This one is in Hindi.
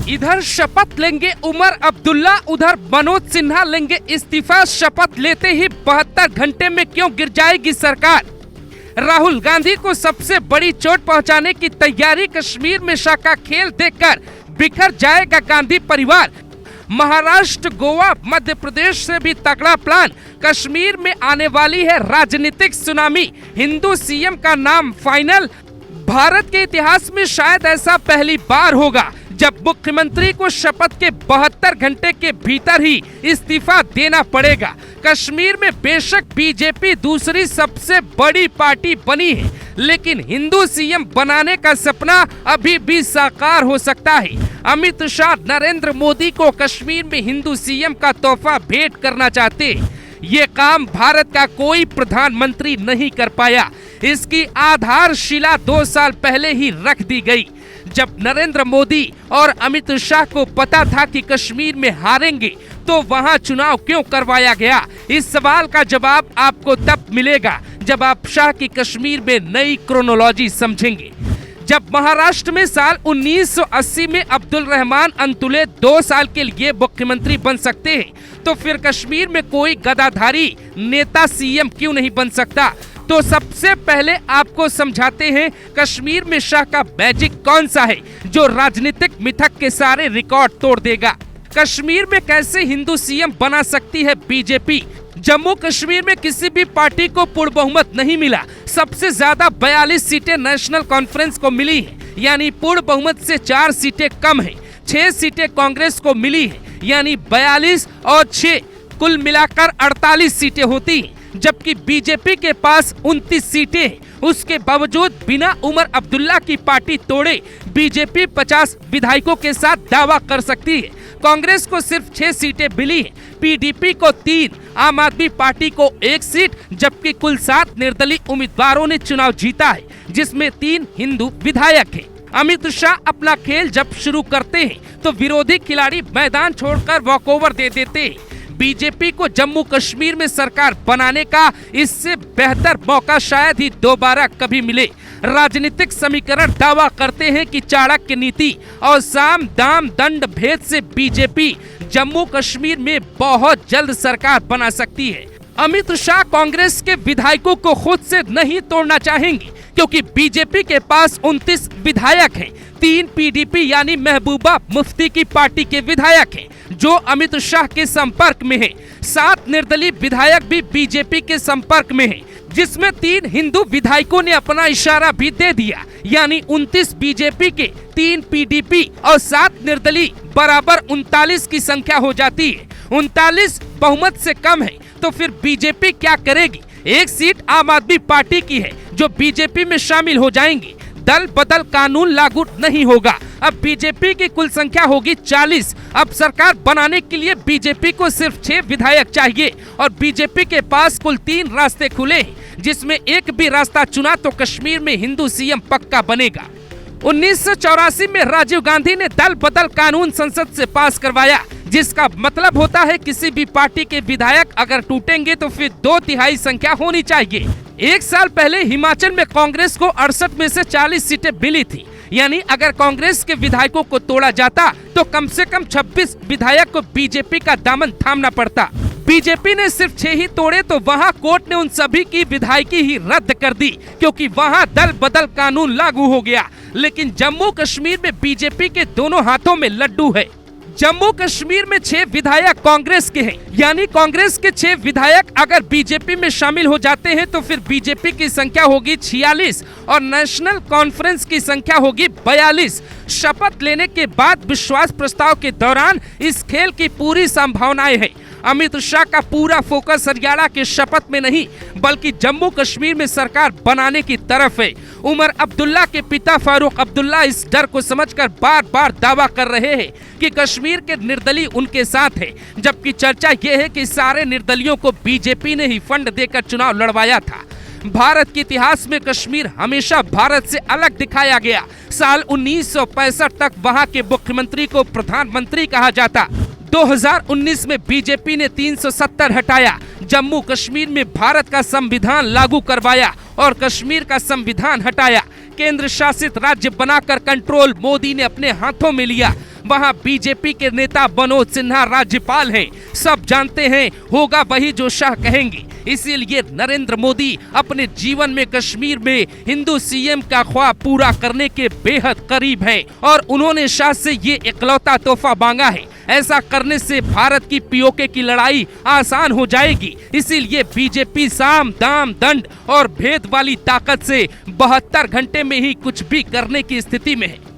इधर शपथ लेंगे उमर अब्दुल्ला, उधर मनोज सिन्हा लेंगे इस्तीफा। शपथ लेते ही 72 घंटे में क्यों गिर जाएगी सरकार? राहुल गांधी को सबसे बड़ी चोट पहुंचाने की तैयारी। कश्मीर में शाह का खेल देखकर बिखर जाएगा गांधी परिवार। महाराष्ट्र, गोवा, मध्य प्रदेश से भी तगड़ा प्लान। कश्मीर में आने वाली है राजनीतिक सुनामी। हिंदू सीएम का नाम फाइनल। भारत के इतिहास में शायद ऐसा पहली बार होगा जब मुख्यमंत्री को शपथ के 72 घंटे के भीतर ही इस्तीफा देना पड़ेगा। कश्मीर में बेशक बीजेपी दूसरी सबसे बड़ी पार्टी बनी है, लेकिन हिंदू सीएम बनाने का सपना अभी भी साकार हो सकता है। अमित शाह नरेंद्र मोदी को कश्मीर में हिंदू सीएम का तोहफा भेंट करना चाहते हैं। ये काम भारत का कोई प्रधानमंत्री नहीं कर पाया। इसकी आधारशिला 2 साल पहले ही रख दी गई, जब नरेंद्र मोदी और अमित शाह को पता था कि कश्मीर में हारेंगे तो वहां चुनाव क्यों करवाया गया। इस सवाल का जवाब आपको तब मिलेगा जब आप शाह की कश्मीर में नई क्रोनोलॉजी समझेंगे। जब महाराष्ट्र में साल 1980 में अब्दुल रहमान अंतुले 2 साल के लिए मुख्यमंत्री बन सकते हैं, तो फिर कश्मीर में कोई गद्दाधारी नेता सीएम क्यों नहीं बन सकता? तो सबसे पहले आपको समझाते हैं कश्मीर में शाह का मैजिक कौन सा है जो राजनीतिक मिथक के सारे रिकॉर्ड तोड़ देगा। कश्मीर में कैसे हिंदू सीएम बना सकती है बीजेपी? जम्मू कश्मीर में किसी भी पार्टी को पूर्ण बहुमत नहीं मिला। सबसे ज्यादा 42 सीटें नेशनल कॉन्फ्रेंस को मिली है, यानी पूर्ण बहुमत से 4 सीटें कम है। 6 सीटें कांग्रेस को मिली है, यानी 42 और 6 कुल मिलाकर 48 सीटें होती हैं, जबकि बीजेपी के पास 29 सीटें हैं। उसके बावजूद बिना उमर अब्दुल्ला की पार्टी तोड़े बीजेपी 50 विधायकों के साथ दावा कर सकती है। कांग्रेस को सिर्फ 6 सीटें मिली हैं, पीडीपी को 3, आम आदमी पार्टी को 1 सीट, जबकि कुल 7 निर्दलीय उम्मीदवारों ने चुनाव जीता है, जिसमें 3 हिंदू विधायक हैं। अमित शाह अपना खेल जब शुरू करते हैं तो विरोधी खिलाड़ी मैदान छोड़कर वॉकओवर दे देते हैं। बीजेपी को जम्मू कश्मीर में सरकार बनाने का इससे बेहतर मौका शायद ही दोबारा कभी मिले। राजनीतिक समीकरण दावा करते हैं कि चाणक्य नीति और साम दाम दंड भेद से बीजेपी जम्मू कश्मीर में बहुत जल्द सरकार बना सकती है। अमित शाह कांग्रेस के विधायकों को खुद से नहीं तोड़ना चाहेंगे, क्योंकि बीजेपी के पास 29 विधायक हैं। 3 पीडीपी यानी महबूबा मुफ्ती की पार्टी के विधायक हैं, जो अमित शाह के संपर्क में हैं। 7 निर्दलीय विधायक भी बीजेपी के संपर्क में हैं, जिसमें 3 हिंदू विधायकों ने अपना इशारा भी दे दिया, यानी 29 बीजेपी के, 3 पीडीपी और 7 निर्दलीय बराबर 39 की संख्या हो जाती है। 39 बहुमत से कम है, तो फिर बीजेपी क्या करेगी? 1 सीट आम आदमी पार्टी की है, जो बीजेपी में शामिल हो जाएंगे। दल बदल कानून लागू नहीं होगा। अब बीजेपी की कुल संख्या होगी 40। अब सरकार बनाने के लिए बीजेपी को सिर्फ 6 विधायक चाहिए और बीजेपी के पास कुल 3 रास्ते खुले हैं, जिसमें एक भी रास्ता चुना तो कश्मीर में हिंदू सीएम पक्का बनेगा। 1984 में राजीव गांधी ने दल बदल कानून संसद से पास करवाया, जिसका मतलब होता है किसी भी पार्टी के विधायक अगर टूटेंगे तो फिर 2/3 संख्या होनी चाहिए। 1 साल पहले हिमाचल में कांग्रेस को 68 में से 40 सीटें मिली थी, यानी अगर कांग्रेस के विधायकों को तोड़ा जाता तो कम से कम 26 विधायक को बीजेपी का दामन थामना पड़ता। बीजेपी ने सिर्फ 6 ही तोड़े तो वहां कोर्ट ने उन सभी की विधायकी ही रद्द कर दी, क्योंकि वहां दल बदल कानून लागू हो गया। लेकिन जम्मू कश्मीर में बीजेपी के दोनों हाथों में लड्डू है। जम्मू कश्मीर में 6 विधायक कांग्रेस के हैं, यानी कांग्रेस के 6 विधायक अगर बीजेपी में शामिल हो जाते हैं तो फिर बीजेपी की संख्या होगी 46 और नेशनल कॉन्फ्रेंस की संख्या होगी 42। शपथ लेने के बाद विश्वास प्रस्ताव के दौरान इस खेल की पूरी संभावनाएं हैं। अमित शाह का पूरा फोकस हरियाणा के शपथ में नहीं, बल्कि जम्मू कश्मीर में सरकार बनाने की तरफ है। उमर अब्दुल्ला के पिता फारूक अब्दुल्ला इस डर को समझकर बार बार दावा कर रहे हैं कि कश्मीर के निर्दलीय उनके साथ है, जबकि चर्चा ये है कि सारे निर्दलियों को बीजेपी ने ही फंड देकर चुनाव लड़वाया था। भारत के इतिहास में कश्मीर हमेशा भारत से अलग दिखाया गया। साल 1965 तक वहां के मुख्यमंत्री को प्रधानमंत्री कहा जाता। 2019 में बीजेपी ने 370 हटाया, जम्मू कश्मीर में भारत का संविधान लागू करवाया और कश्मीर का संविधान हटाया। केंद्र शासित राज्य बनाकर कंट्रोल मोदी ने अपने हाथों में लिया। वहां बीजेपी के नेता मनोज सिन्हा राज्यपाल हैं। सब जानते हैं होगा वही जो शाह कहेंगे। इसीलिए नरेंद्र मोदी अपने जीवन में कश्मीर में हिंदू सीएम का ख्वाब पूरा करने के बेहद करीब हैं और उन्होंने शाह से ये इकलौता तोहफा मांगा है। ऐसा करने से भारत की पीओके की लड़ाई आसान हो जाएगी। इसीलिए बीजेपी साम दाम दंड और भेद वाली ताकत से 72 घंटे में ही कुछ भी करने की स्थिति में है।